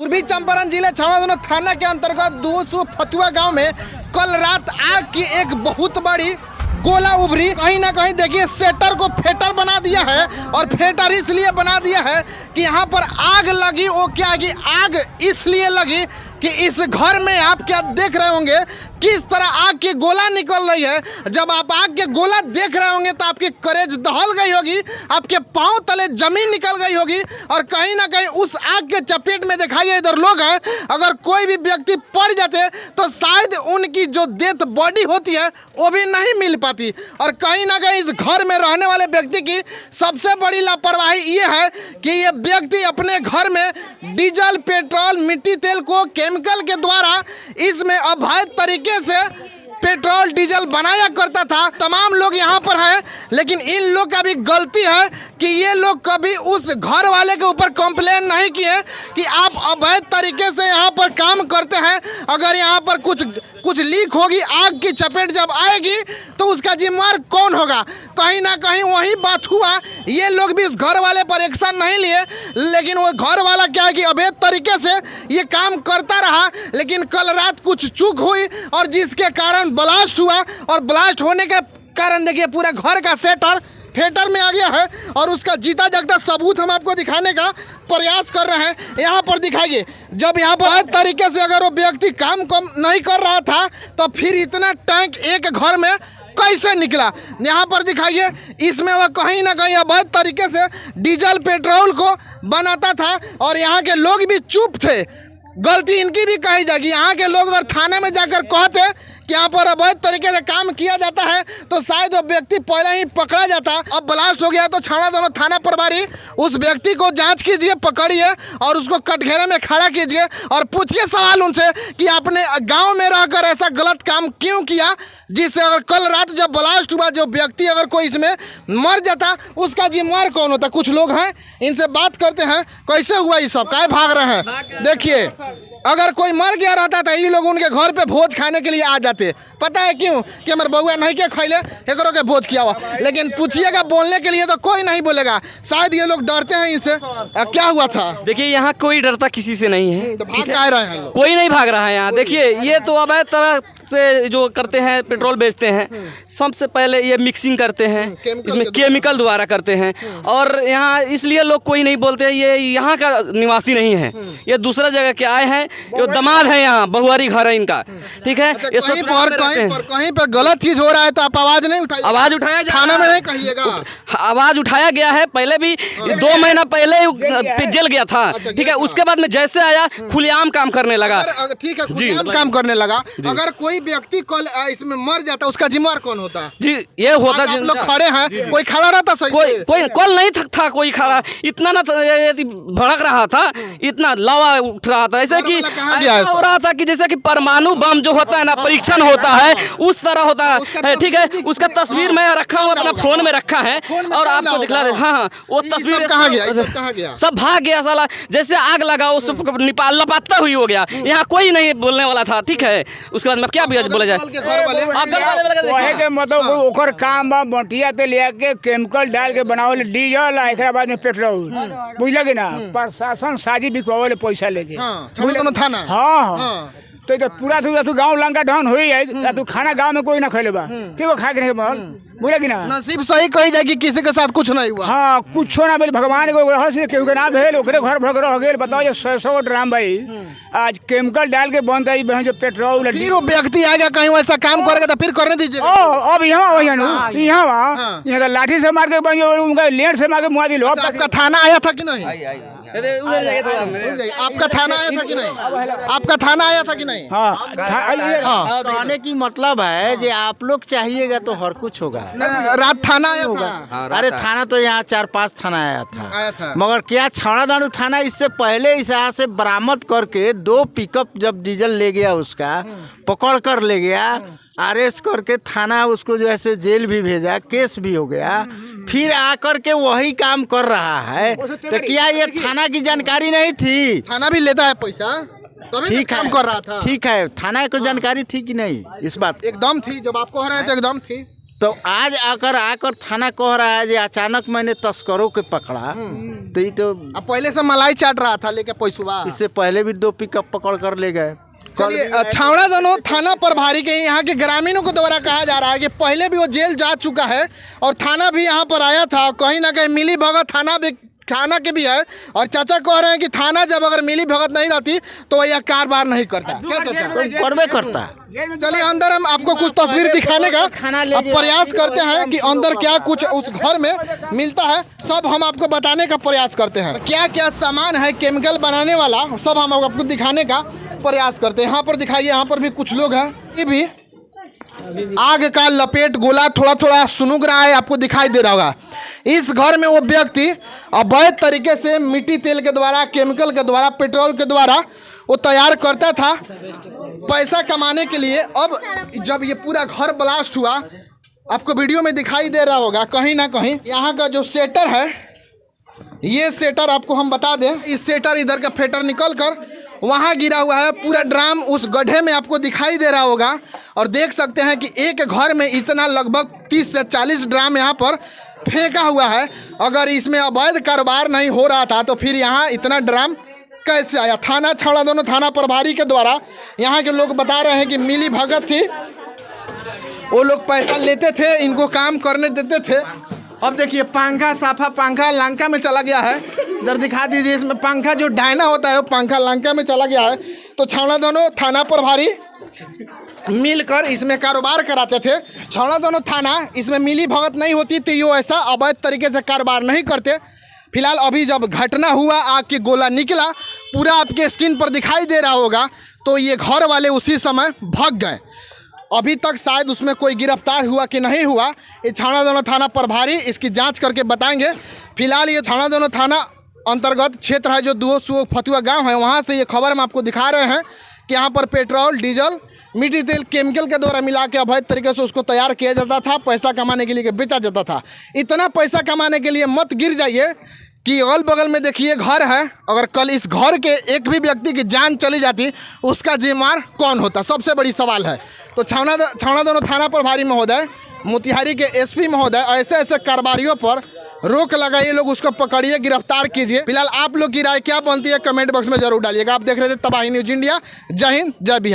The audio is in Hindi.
पूर्वी चंपारण जिले छावड़ा थाना के अंतर्गत 200 फतुआ गांव में कल रात आग की एक बहुत बड़ी गोला उभरी। कहीं ना कहीं देखिए सेटर को फेटर बना दिया है और फेटर इसलिए बना दिया है कि यहाँ पर आग लगी। वो क्या कि आग इसलिए लगी कि इस घर में आप क्या देख रहे होंगे किस तरह आग की गोला निकल रही है। जब आप आग के गोला देख रहे होंगे तो आपकी करेज दहल गई होगी, आपके पांव तले जमीन निकल गई होगी और कहीं ना कहीं उस आग के चपेट में दिखाइए इधर लोग हैं। अगर कोई भी व्यक्ति पड़ जाते तो शायद उनकी जो डेथ बॉडी होती है वो भी नहीं मिल पाती। और कहीं ना कहीं इस घर में रहने वाले व्यक्ति की सबसे बड़ी लापरवाही ये है कि ये व्यक्ति अपने घर में डीजल, पेट्रोल, मिट्टी तेल को केमिकल के द्वारा इसमें अवैध तरीके से पेट्रोल डीजल बनाया करता था। तमाम लोग यहाँ पर हैं, लेकिन इन लोग का भी गलती है कि ये लोग कभी उस घर वाले के ऊपर कंप्लेन नहीं किए कि आप अवैध तरीके से यहाँ पर काम करते हैं। अगर यहाँ पर कुछ लीक होगी, आग की चपेट जब आएगी तो उसका जिम्मेवार कौन होगा। कहीं ना कहीं वही बात हुआ। ये लोग भी उस घर वाले पर एक्शन नहीं लिए, लेकिन वो घर वाला क्या है कि अवैध तरीके से ये काम करता रहा। लेकिन कल रात कुछ चूक हुई और जिसके कारण ब्लास्ट हुआ और ब्लास्ट होने के कारण देखिए पूरा घर का सेटर फेटर में आ गया है। और उसका जीता जागता सबूत हम आपको दिखाने का प्रयास कर रहे हैं। यहाँ पर दिखाइए, जब यहाँ पर हर तरीके से अगर वो व्यक्ति काम कम नहीं कर रहा था तो फिर इतना टैंक एक घर में कैसे निकला। यहाँ पर दिखाइए, इसमें वह कहीं ना कहीं अवैध तरीके से डीजल पेट्रोल को बनाता था और यहाँ के लोग भी चुप थे। गलती इनकी भी कही जाएगी। यहाँ के लोग अगर थाने में जाकर कहते कि यहाँ पर अवैध तरीके से काम किया जाता है तो शायद वो व्यक्ति पहले ही पकड़ा जाता। अब ब्लास्ट हो गया तो छावड़ा दोनों थाना प्रभारी उस व्यक्ति को जांच कीजिए, पकड़िए और उसको कटघरे में खड़ा कीजिए और पूछिए सवाल उनसे कि आपने गांव में रहकर ऐसा गलत काम क्यों किया, जिससे अगर कल रात जब ब्लास्ट हुआ जो व्यक्ति अगर कोई इसमें मर जाता उसका जिम्मेवार कौन होता। कुछ लोग हैं, इनसे बात करते हैं कैसे हुआ ये सब, काहे भाग रहे हैं। देखिए, अगर कोई मर गया रहता तो ये लोग उनके घर पे भोज खाने के लिए आ जाते। पता है क्यों? कि हमारे बउआ नहीं के खैले एकरों के भोज किया हुआ। लेकिन पूछिएगा बोलने के लिए तो कोई नहीं बोलेगा। शायद ये लोग डरते हैं इनसे। क्या हुआ था? देखिए, यहाँ कोई डरता किसी से नहीं है। तो भाग कहाँ रहे हैं? कोई नहीं भाग रहा है यहाँ। देखिए, ये तो अवैध तरह से जो करते हैं, पेट्रोल बेचते हैं। सबसे पहले ये मिक्सिंग करते हैं, इसमें केमिकल द्वारा करते हैं। और यहाँ इसलिए लोग कोई नहीं बोलते, ये यहाँ का निवासी नहीं है, ये दूसरा जगह के आए हैं। ये दमाद है, यहाँ बहुआरी घर है इनका, ठीक है। ये कहीं पर गलत चीज हो रहा है तो आप आवाज नहीं उठाइए। आवाज उठाया थाना में नहीं कहिएगा। आवाज उठाया गया है, पहले भी 2 महीना पहले जल गया था, ठीक है। उसके बाद में जैसे आया खुलेआम काम करने लगा, ठीक है, खुलेआम काम करने लगा। अगर कोई व्यक्ति कल इसमें मर जाता उसका जिम्मेवार कौन होता? जी, ये होता। आप लोग खड़े हैं, कोई खड़ा रहता सही? कोई कल नहीं था कोई खड़ा। इतना ना भड़क रहा था, इतना लावा उठ रहा था, ऐसे कि हो रहा था कि जैसे कि परमाणु बम जो होता है ना, परीक्षण होता है उस तरह होता है, ठीक है। उसका तस्वीर मैं रखा हूँ, अपना फोन में रखा है और आपको दिखला दे। हाँ, वो तस्वीर कहाँ गया? सब भाग गया साला। जैसे आग लगा वो सब निपाल लपाता हुई हो गया। यहाँ कोई नहीं बोलने वाला था, ठीक है। उसके बाद में क्या बोला जाए, मतलब ओकर काम बा मटिया ते ले के केमिकल डाल के बनावल डीजल, एक बाद में पेट्रोल, बुझल कि ना। प्रशासन साजी बिकवावल पैसा लेके थाना। हाँ, तो पूरा तू गाँव लंका ढन हो है। तू खाना गाँव में कोई ना खैले बा, क्यों खा के नहीं बन, बोले कि ना। नसीब सही कही जाए कि किसी के साथ कुछ नहीं हुआ। हाँ, कुछ ना भेल, भगवान को रहस्य केहू के ना भेल, ओकरे घर भग रह गेल। बताओ ये 100 ड्राम भाई आज केमिकल डाल के बनता है जो पेट्रोल। फिर वो व्यक्ति आएगा कहीं वैसा काम करेगा तो फिर करने दीजिए। अब यहाँ यहाँ लाठी से मार के बन, लेट से मार के मुआ दिलो। आपका थाना आया था कि नहीं? आपका थाना आया था कि नहीं? आपका थाना आया था कि नहीं? हाँ, कहने की मतलब है कि आप लोग चाहिएगा तो हर कुछ होगा। रात थाना आया था? अरे थाना तो यहाँ 4-5 थाना आया था। मगर क्या छावड़ा दानू थाना इससे पहले इस यहाँ से बरामद करके 2 पिकअप जब डीजल ले गया, उसका पकड़ कर ले गया, अरेस्ट करके थाना उसको जो है जेल भी भेजा, केस भी हो गया, फिर आकर के वही काम कर रहा है। तो क्या ये थाना की जानकारी नहीं थी? थाना भी लेता है पैसा, ठीक है, काम कर रहा था। ठीक है, थाना को जानकारी थी कि नहीं इस बात? एकदम थी, जब आपको हो रहा है तो एकदम थी। तो आज आकर थाना कह रहा है कि अचानक मैंने तस्करों के पकड़ा, तो ये तो अब पहले से मलाई चाट रहा था लेके पैसुआ। इससे पहले भी 2 पिकअप पकड़ कर ले गए। चलिए, छावड़ा दोनों थाना प्रभारी के यहाँ के ग्रामीणों को द्वारा कहा जा रहा है कि पहले भी वो जेल जा चुका है और थाना भी यहाँ पर आया था। कहीं ना कहीं मिली भगत थाना के भी है और चाचा कह रहे हैं कि थाना जब अगर मिली भगत नहीं रहती तो वह यह कारोबार नहीं करता। क्या चाचा? करबे करता। चलिए अंदर हम आपको कुछ तस्वीर दिखाने का अब प्रयास करते हैं कि अंदर क्या कुछ उस घर में मिलता है, सब हम आपको बताने का प्रयास करते हैं। क्या क्या सामान है केमिकल बनाने वाला, सब हम आपको दिखाने का प्रयास करते हैं। यहाँ पर दिखाइए, यहाँ पर भी कुछ लोग हैं। ये भी आग का लपेट गोला थोड़ा थोड़ा सुनुग रहा है, आपको दिखाई दे रहा होगा। इस घर में वो व्यक्ति अवैध तरीके से मिट्टी तेल के द्वारा, केमिकल के द्वारा, पेट्रोल के द्वारा वो तैयार करता था पैसा कमाने के लिए। अब जब ये पूरा घर ब्लास्ट हुआ, आपको वीडियो में दिखाई दे रहा होगा कहीं ना कहीं यहाँ का जो सेटर है, ये सेटर आपको हम बता दें, इस सेटर इधर का फेटर निकल कर वहाँ गिरा हुआ है। पूरा ड्राम उस गड्ढे में आपको दिखाई दे रहा होगा और देख सकते हैं कि एक घर में इतना लगभग 30 से 40 ड्राम यहाँ पर फेंका हुआ है। अगर इसमें अवैध कारोबार नहीं हो रहा था तो फिर यहाँ इतना ड्राम कैसे आया? थाना छावड़ा दोनों थाना प्रभारी के द्वारा यहाँ के लोग बता रहे हैं कि मिली भगत थी, वो लोग पैसा लेते थे, इनको काम करने देते थे। अब देखिए पंखा, साफा पंखा लंका में चला गया है। इधर दिखा दीजिए, इसमें पंखा जो डायना होता है वो पंखा लंका में चला गया है। तो छावड़ा दोनों थाना प्रभारी मिलकर इसमें कारोबार कराते थे। छावड़ा दोनों थाना इसमें मिली भगत नहीं होती तो ये ऐसा अवैध तरीके से कारोबार नहीं करते। फिलहाल अभी जब घटना हुआ, आग की गोला निकला, पूरा आपके स्क्रीन पर दिखाई दे रहा होगा, तो ये घर वाले उसी समय भाग गए। अभी तक शायद उसमें कोई गिरफ्तार हुआ कि नहीं हुआ, ये छावड़ा दोनों थाना प्रभारी इसकी जांच करके बताएंगे। फिलहाल ये छावड़ा दोनों थाना अंतर्गत क्षेत्र है जो 200 फतुआ गांव है, वहां से ये खबर हम आपको दिखा रहे हैं कि यहाँ पर पेट्रोल, डीजल, मिट्टी तेल केमिकल के द्वारा मिला के अवैध तरीके से उसको तैयार किया जाता था, पैसा कमाने के लिए बेचा जाता था। इतना पैसा कमाने के लिए मत गिर जाइए कि अगल बगल में देखिए घर है, अगर कल इस घर के एक भी व्यक्ति की जान चली जाती उसका जिम्मेदार कौन होता? सबसे बड़ी सवाल है। तो छावड़ा दोनों थाना प्रभारी महोदय, मोतिहारी के एसपी महोदय, ऐसे ऐसे कारोबारियों पर रोक लगाइए, लोग उसको पकड़िए, गिरफ्तार कीजिए। फिलहाल आप लोग की राय क्या बनती है कमेंट बॉक्स में जरूर डालिएगा। आप देख रहे थे तबाही न्यूज इंडिया। जय हिंद, जय बिहार।